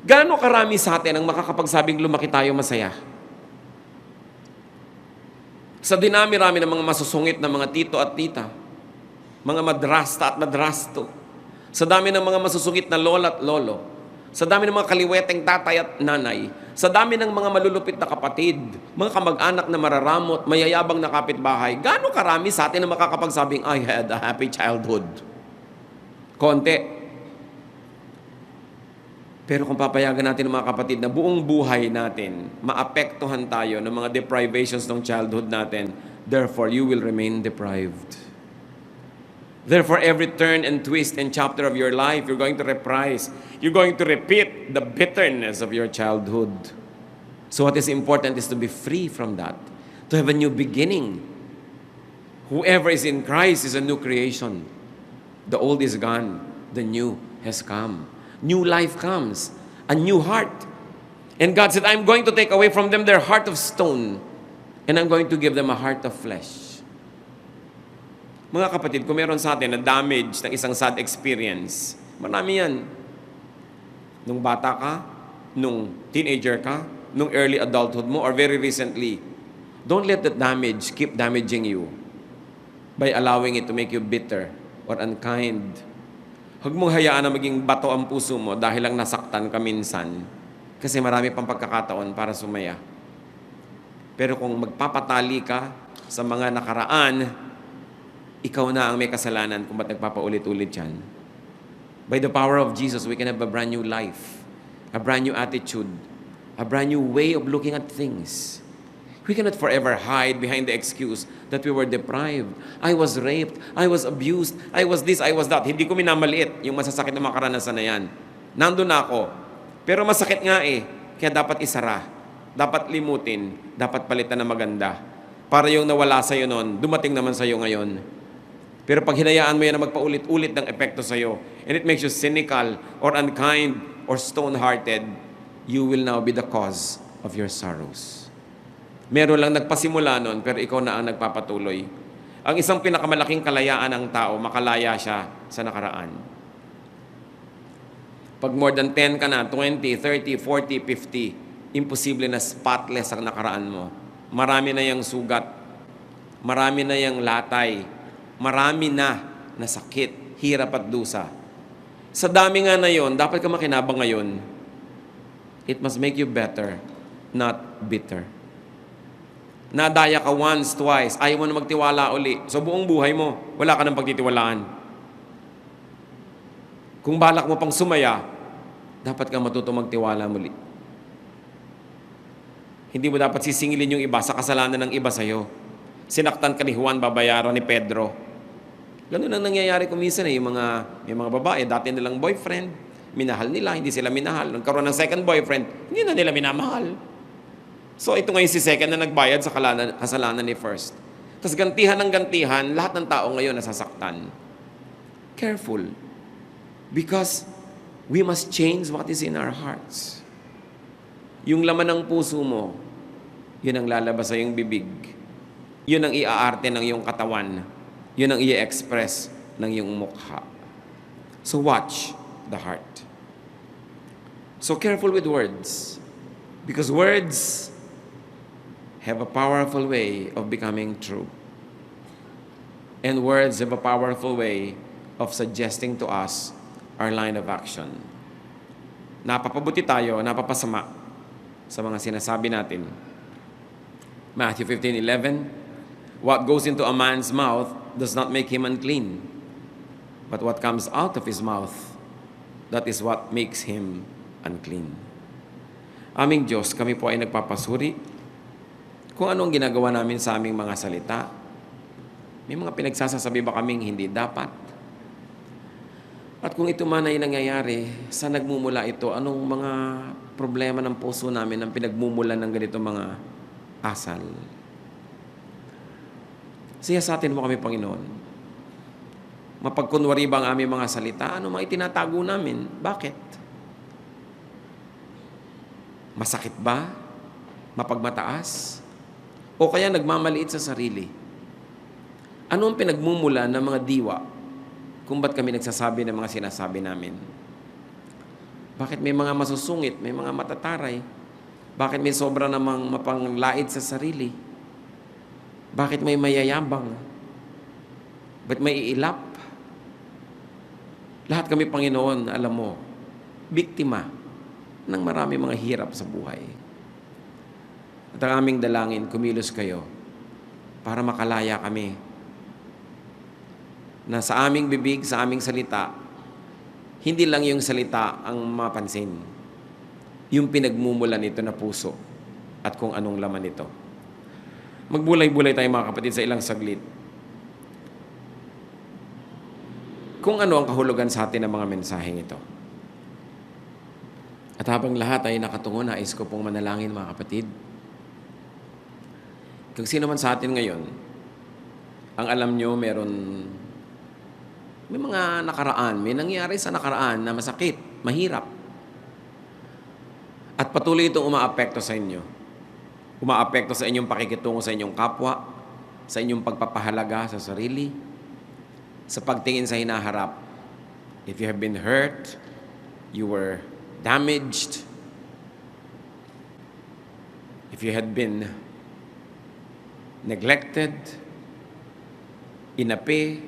Gaano karami sa atin ang makakapagsabing lumaki tayo masaya? Sa dinami-rami ng mga masusungit na mga tito at tita, mga madrasta at madrasto, sa dami ng mga masusungit na lola at lolo, sa dami ng mga kaliweteng tatay at nanay, sa dami ng mga malulupit na kapatid, mga kamag-anak na mararamot, mayayabang na kapitbahay, gaano karami sa atin na makakapagsabing, I had a happy childhood? Konti. Pero kung papayagan natin ng mga kapatid na buong buhay natin, maapektuhan tayo ng mga deprivations ng childhood natin, therefore, you will remain deprived. Therefore, every turn and twist and chapter of your life, you're going to reprise. You're going to repeat the bitterness of your childhood. So what is important is to be free from that, to have a new beginning. Whoever is in Christ is a new creation. The old is gone, the new has come. New life comes, a new heart. And God said, I'm going to take away from them their heart of stone, and I'm going to give them a heart of flesh. Mga kapatid, kung meron sa atin na damage ng isang sad experience, marami yan. Nung bata ka, nung teenager ka, nung early adulthood mo, or very recently, don't let that damage keep damaging you by allowing it to make you bitter or unkind. Huwag mong hayaan na maging bato ang puso mo dahil lang nasaktan ka minsan. Kasi marami pang pagkakataon para sumaya. Pero kung magpapatali ka sa mga nakaraan, ikaw na ang may kasalanan kung ba't nagpapaulit-ulit yan. By the power of Jesus, we can have a brand new life, a brand new attitude, a brand new way of looking at things. We cannot forever hide behind the excuse that we were deprived. I was raped. I was abused. I was this, I was that. Hindi ko minamaliit yung masasakit na mga karanasan na yan. Nandun na ako. Pero masakit nga eh. Kaya dapat isara. Dapat limutin. Dapat palitan na maganda. Para yung nawala sa'yo noon, dumating naman sa'yo ngayon. Pero pag hinayaan mo yan na magpaulit-ulit ng epekto sa'yo, and it makes you cynical or unkind or stone-hearted, you will now be the cause of your sorrows. Meron lang nagpasimula nun, pero ikaw na ang nagpapatuloy. Ang isang pinakamalaking kalayaan ng tao, makalaya siya sa nakaraan. Pag more than 10 ka na, 20, 30, 40, 50, imposible na spotless ang nakaraan mo. Marami na yung sugat. Marami na yung latay. Marami na sakit, hirap at dusa. Sa dami nga na yon, dapat ka makinabang ngayon. It must make you better, not bitter. Nadaya ka once, twice, ayaw mo na magtiwala uli. So buong buhay mo, wala ka ng pagtitiwalaan. Kung balak mo pang sumaya, dapat ka matuto magtiwala muli. Hindi mo dapat sisingilin yung iba sa kasalanan ng iba sa'yo. Sinaktan ka ni Juan, babayaran ni Pedro. Ganun ang nangyayari kung minsan eh, may mga babae, dati nilang boyfriend, minahal nila, hindi sila minahal. Nagkaroon ng second boyfriend, hindi na nila minamahal. So ito ngayon si second na nagbayad sa kasalanan ni first. Tapos gantihan ng gantihan, lahat ng tao ngayon nasasaktan. Careful. Because we must change what is in our hearts. Yung laman ng puso mo, yun ang lalabas sa iyong bibig. Yun ang iaarte ng iyong katawan. Yun ang i-express ng iyong mukha. So watch the heart. So careful with words. Because words have a powerful way of becoming true. And words have a powerful way of suggesting to us our line of action. Napapabuti tayo, napapasama sa mga sinasabi natin. Matthew 15:11, what goes into a man's mouth does not make him unclean, but what comes out of his mouth, that is what makes him unclean. Aming Diyos, kami po ay nagpapasuri kung anong ginagawa namin sa aming mga salita. May mga pinagsasasabi ba kaming hindi dapat? At kung ito man ay nangyayari, saan nagmumula ito? Anong mga problema ng puso namin ang pinagmumulan ng ganito mga asal? Siyasatin mo kami, Panginoon. Mapagkunwari ba ang aming mga salita? Ano mga itinatago namin? Bakit? Masakit ba? Mapagmataas? O kaya nagmamaliit sa sarili? Ano ang pinagmumula ng mga diwa kung ba't kami nagsasabi ng mga sinasabi namin? Bakit may mga masusungit, may mga matataray? Bakit may sobra namang mapanglait sa sarili? Bakit may mayayabang? Ba't may iilap? Lahat kami, Panginoon, alam mo, biktima ng marami mga hirap sa buhay. At ang aming dalangin, kumilos kayo para makalaya kami na sa aming bibig, sa aming salita, hindi lang yung salita ang mapansin, yung pinagmumulan nito na puso at kung anong laman nito. Magbulay-bulay tayo mga kapatid sa ilang saglit. Kung ano ang kahulugan sa atin ng mga mensaheng ito. At habang lahat ay nakatungo, nais ko pong manalangin mga kapatid. Kung sino man sa atin ngayon, ang alam nyo may mga nakaraan, may nangyari sa nakaraan na masakit, mahirap. At patuloy itong umaapekto sa inyo. Umaapekto sa inyong pakikitungo sa inyong kapwa, sa inyong pagpapahalaga sa sarili, sa pagtingin sa hinaharap. If you have been hurt, you were damaged, if you had been neglected, inapi,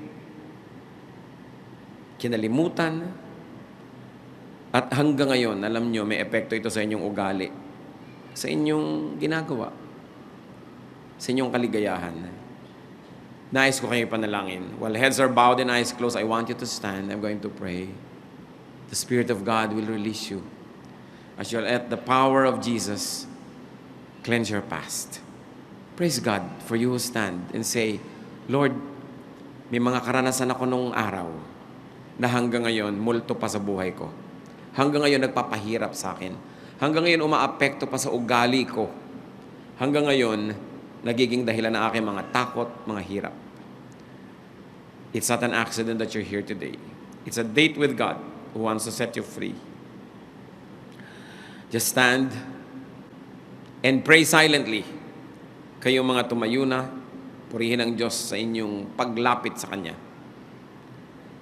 kinalimutan, at hanggang ngayon, alam nyo, may epekto ito sa inyong ugali, sa inyong ginagawa, sa inyong kaligayahan. Nais ko kayo panalangin. While heads are bowed and eyes closed, I want you to stand. I'm going to pray. The Spirit of God will release you as you'll let the power of Jesus cleanse your past. Praise God for you who stand and say, Lord, may mga karanasan ako nung araw na hanggang ngayon, multo pa sa buhay ko. Hanggang ngayon, nagpapahirap sa akin. Hanggang ngayon, umaapekto pa sa ugali ko. Hanggang ngayon, nagiging dahilan ng aking mga takot, mga hirap. It's not an accident that you're here today. It's a date with God who wants to set you free. Just stand and pray silently. Kayong mga tumayo na, purihin ang Diyos sa inyong paglapit sa Kanya.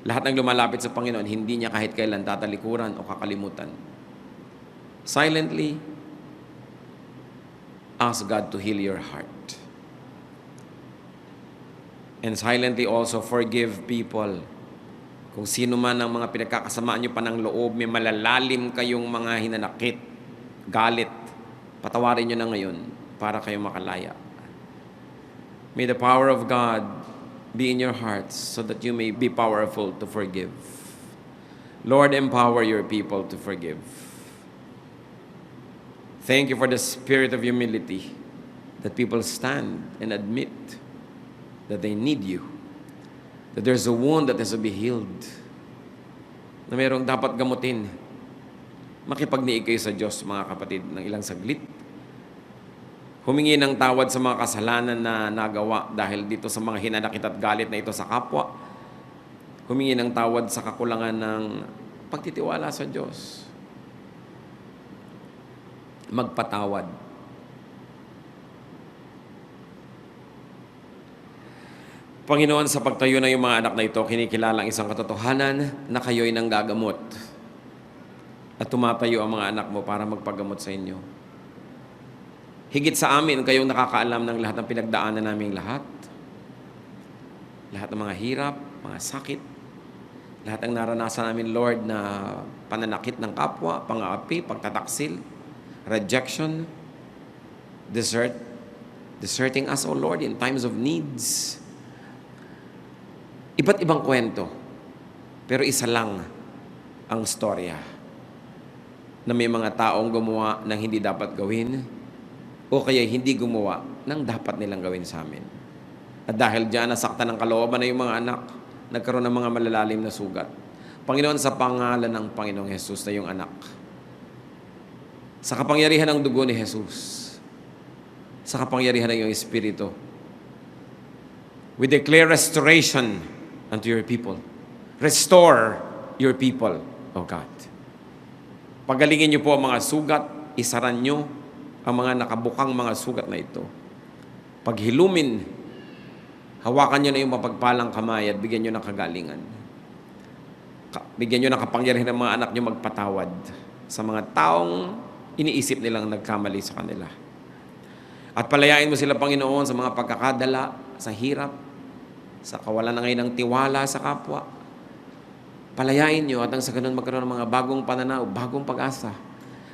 Lahat ng lumalapit sa Panginoon, hindi niya kahit kailan tatalikuran o kakalimutan. Silently, ask God to heal your heart. And silently also forgive people. Kung sino man ang mga pinagkakasamaan nyo pa ng loob, may malalalim kayong mga hinanakit, galit, patawarin nyo na ngayon para kayo makalaya. May the power of God be in your hearts so that you may be powerful to forgive. Lord, empower your people to forgive. Thank you for the spirit of humility that people stand and admit that they need you. That there's a wound that has to be healed. Na mayroong dapat gamutin. Makipagniig kayo sa Diyos, mga kapatid, ng ilang saglit. Humingi ng tawad sa mga kasalanan na nagawa dahil dito sa mga hinanakit at galit na ito sa kapwa. Humingi ng tawad sa kakulangan ng pagtitiwala sa Diyos. Magpatawad. Panginoon, sa pagtayo na yung mga anak na ito, kinikilala ang isang katotohanan na kayo'y nanggagamot. At tumatayo ang mga anak mo para magpagamot sa inyo. Higit sa amin, kayong nakakaalam ng lahat ng pinagdaanan naming lahat. Lahat ng mga hirap, mga sakit. Lahat ng naranasan namin, Lord, na pananakit ng kapwa, pang-aapi, pagtataksil, rejection, deserting us, O Lord, in times of needs. Iba't ibang kwento, pero isa lang ang storya na may mga taong gumawa ng hindi dapat gawin o kaya hindi gumawa ng dapat nilang gawin sa amin. At dahil diyan, nasaktan ng kalooban na yung mga anak, nagkaroon ng mga malalalim na sugat. Panginoon, sa pangalan ng Panginoong Jesus na yung anak, sa kapangyarihan ng dugo ni Jesus, sa kapangyarihan ng iyong Espiritu, we declare restoration unto your people. Restore your people, O God. Pagalingin niyo po ang mga sugat, isaran niyo ang mga nakabukang mga sugat na ito. Paghilumin, hawakan niyo na yung mapagpalang kamay at bigyan niyo ng kagalingan. Bigyan niyo ng kapangyarihan ng mga anak niyo magpatawad sa mga taong iniisip nilang nagkamali sa kanila. At palayain mo sila, Panginoon, sa mga pagkakadala, sa hirap, sa kawalan na ngayon ng tiwala sa kapwa. Palayain niyo at ang sa ganun magkaroon ng mga bagong pananaw, bagong pag-asa.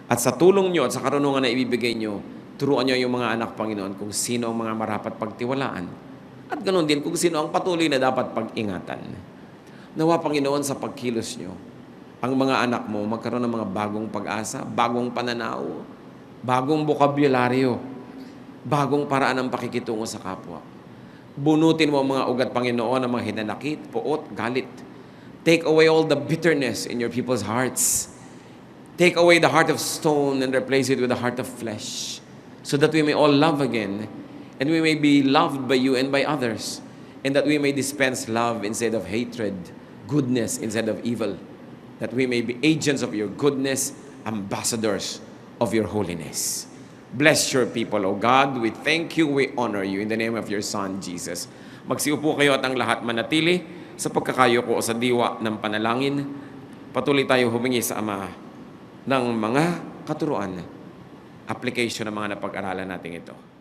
At sa tulong nyo at sa karunungan na ibibigay nyo, turuan nyo yung mga anak, Panginoon, kung sino ang mga marapat pagtiwalaan. At ganoon din kung sino ang patuloy na dapat pag-ingatan. Nawa, Panginoon, sa pagkilos nyo, ang mga anak mo magkaroon ng mga bagong pag-asa, bagong pananaw, bagong bokabularyo, bagong paraan ng pakikitungo sa kapwa. Bunutin mo ang mga ugat, Panginoon, ng mga hinanakit, puot, galit. Take away all the bitterness in your people's hearts. Take away the heart of stone and replace it with a heart of flesh, so that we may all love again, and we may be loved by you and by others, and that we may dispense love instead of hatred, goodness instead of evil, that we may be agents of your goodness, ambassadors of your holiness. Bless your people, O God. We thank you, we honor you in the name of your Son, Jesus. Magsiupo kayo at ang lahat manatili sa pagkakayo ko sa diwa ng panalangin. Patuloy tayo humingi sa Ama ng mga katuruan, application ng mga napag-aralan natin ito.